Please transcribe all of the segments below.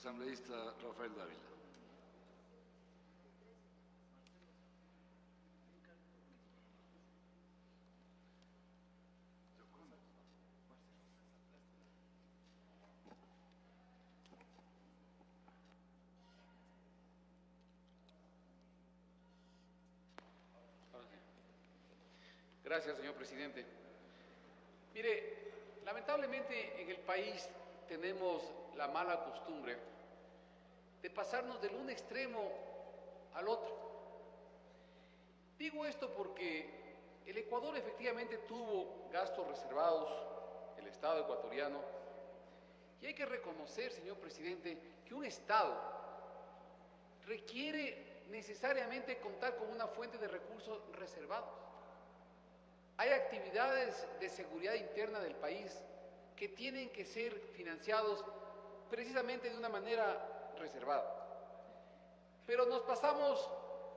Asambleísta Rafael Dávila. Gracias, señor presidente. Mire, lamentablemente en el país tenemos la mala costumbre de pasarnos del un extremo al otro. Digo esto porque el Ecuador efectivamente tuvo gastos reservados, el Estado ecuatoriano, y hay que reconocer, señor presidente, que un Estado requiere necesariamente contar con una fuente de recursos reservados. Hay actividades de seguridad interna del país que tienen que ser financiados precisamente de una manera reservada. Pero nos pasamos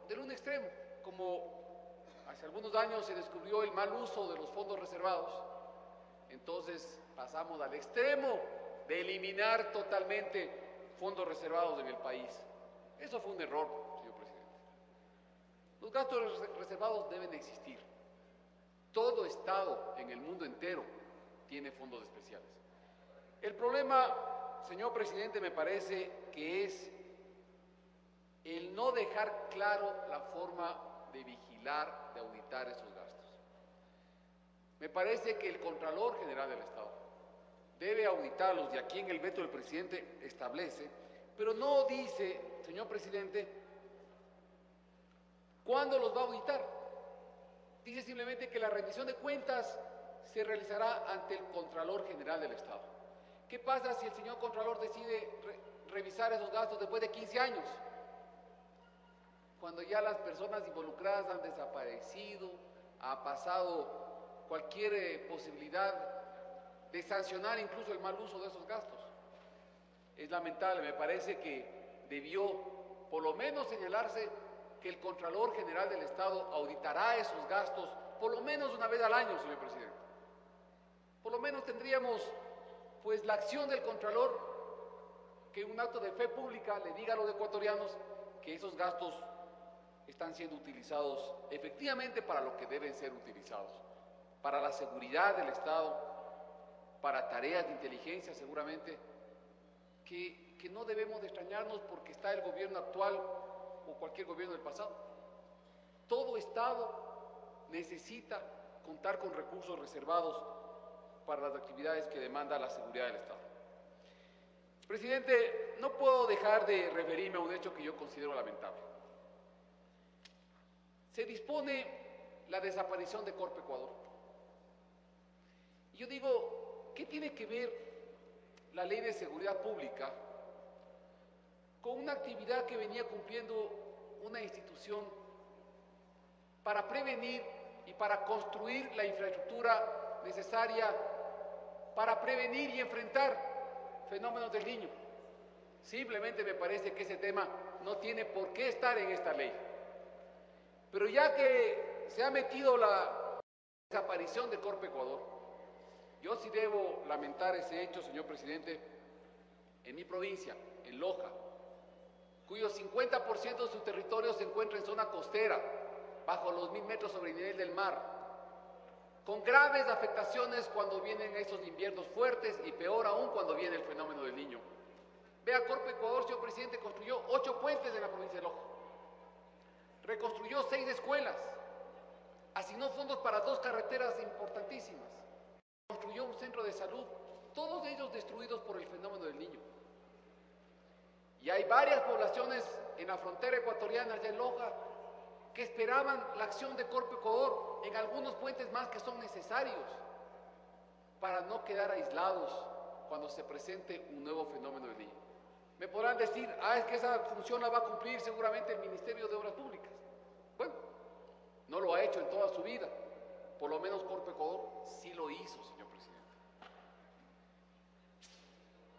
del un extremo, como hace algunos años se descubrió el mal uso de los fondos reservados, entonces pasamos al extremo de eliminar totalmente fondos reservados en el país. Eso fue un error, señor presidente. Los gastos reservados deben existir. Todo Estado en el mundo entero tiene fondos especiales. El problema, señor presidente, me parece que es el no dejar claro la forma de vigilar, de auditar esos gastos. Me parece que el Contralor General del Estado debe auditarlos, y aquí en el veto del presidente establece, pero no dice, señor presidente, cuándo los va a auditar. Dice simplemente que la rendición de cuentas se realizará ante el Contralor General del Estado. ¿Qué pasa si el señor Contralor decide revisar esos gastos después de 15 años? Cuando ya las personas involucradas han desaparecido, ha pasado cualquier posibilidad de sancionar incluso el mal uso de esos gastos. Es lamentable, me parece que debió por lo menos señalarse que el Contralor General del Estado auditará esos gastos por lo menos una vez al año, señor presidente. Por lo menos tendríamos pues la acción del Contralor, que en un acto de fe pública le diga a los ecuatorianos que esos gastos están siendo utilizados efectivamente para lo que deben ser utilizados, para la seguridad del Estado, para tareas de inteligencia seguramente, que no debemos de extrañarnos porque está el gobierno actual o cualquier gobierno del pasado. Todo Estado necesita contar con recursos reservados para las actividades que demanda la seguridad del Estado. Presidente, no puedo dejar de referirme a un hecho que yo considero lamentable. Se dispone la desaparición de Corp Ecuador. Y yo digo, ¿qué tiene que ver la Ley de Seguridad Pública con una actividad que venía cumpliendo una institución para prevenir y para construir la infraestructura necesaria para prevenir y enfrentar fenómenos del Niño? Simplemente me parece que ese tema no tiene por qué estar en esta ley. Pero ya que se ha metido la desaparición de Corp Ecuador, yo sí debo lamentar ese hecho, señor presidente, en mi provincia, en Loja, cuyo 50% de su territorio se encuentra en zona costera, bajo los 1000 metros sobre el nivel del mar, con graves afectaciones cuando vienen esos inviernos fuertes y peor aún cuando viene el fenómeno del Niño. Vea, Corp Ecuador, señor presidente, construyó 8 puentes en la provincia de Loja, reconstruyó 6 escuelas, asignó fondos para 2 carreteras importantísimas, construyó un centro de salud, todos ellos destruidos por el fenómeno del Niño. Y hay varias poblaciones en la frontera ecuatoriana, allá en Loja, que esperaban la acción de Corp Ecuador en algunos puentes más que son necesarios para no quedar aislados cuando se presente un nuevo fenómeno del Niño. Me podrán decir, es que esa función la va a cumplir seguramente el Ministerio de Obras Públicas. Bueno, no lo ha hecho en toda su vida. Por lo menos Corp Ecuador sí lo hizo, señor presidente.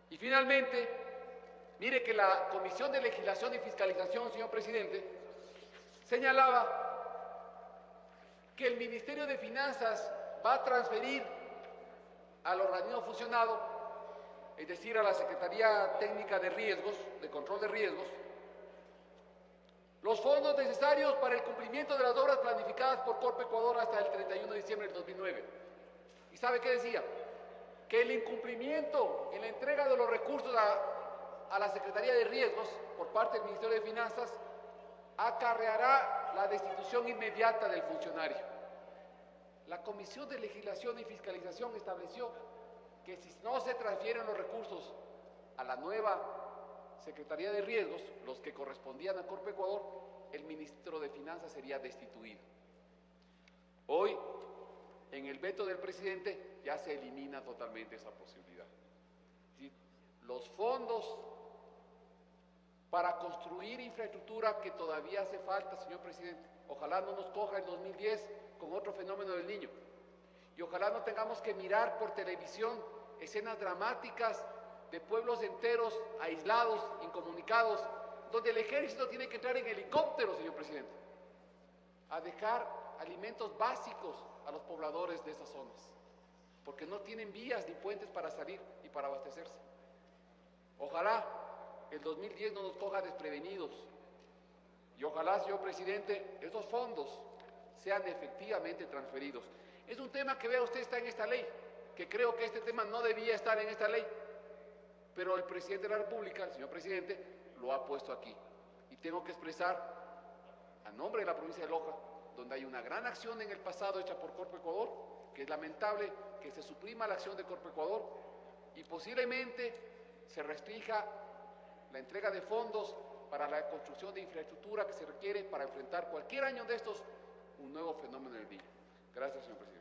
Y finalmente, mire que la Comisión de Legislación y Fiscalización, señor presidente, señalaba que el Ministerio de Finanzas va a transferir al organismo fusionado es decir, a la Secretaría Técnica de Riesgos, de Control de Riesgos, los fondos necesarios para el cumplimiento de las obras planificadas por Corpo Ecuador hasta el 31 de diciembre del 2009. ¿Y sabe qué decía? Que el incumplimiento en la entrega de los recursos a la Secretaría de Riesgos por parte del Ministerio de Finanzas acarreará la destitución inmediata del funcionario. La Comisión de Legislación y Fiscalización estableció que si no se transfieren los recursos a la nueva Secretaría de Riesgos, los que correspondían a Corpo Ecuador, el ministro de Finanzas sería destituido. Hoy, en el veto del presidente, ya se elimina totalmente esa posibilidad. ¿Sí? Los fondos para construir infraestructura que todavía hace falta, señor presidente, ojalá no nos coja el 2010 con otro fenómeno del Niño, y ojalá no tengamos que mirar por televisión escenas dramáticas de pueblos enteros, aislados, incomunicados, donde el ejército tiene que entrar en helicóptero, señor presidente, a dejar alimentos básicos a los pobladores de esas zonas, porque no tienen vías ni puentes para salir y para abastecerse. Ojalá el 2010 no nos coja desprevenidos, y ojalá, señor presidente, esos fondos sean efectivamente transferidos. Es un tema que, vea usted, está en esta ley, que creo que este tema no debía estar en esta ley, pero el presidente de la República, el señor presidente, lo ha puesto aquí. Y tengo que expresar, a nombre de la provincia de Loja, donde hay una gran acción en el pasado hecha por Corpo Ecuador, que es lamentable que se suprima la acción de Corpo Ecuador y posiblemente se restrinja la entrega de fondos para la construcción de infraestructura que se requiere para enfrentar cualquier año de estos un nuevo fenómeno del Niño. Gracias, señor presidente.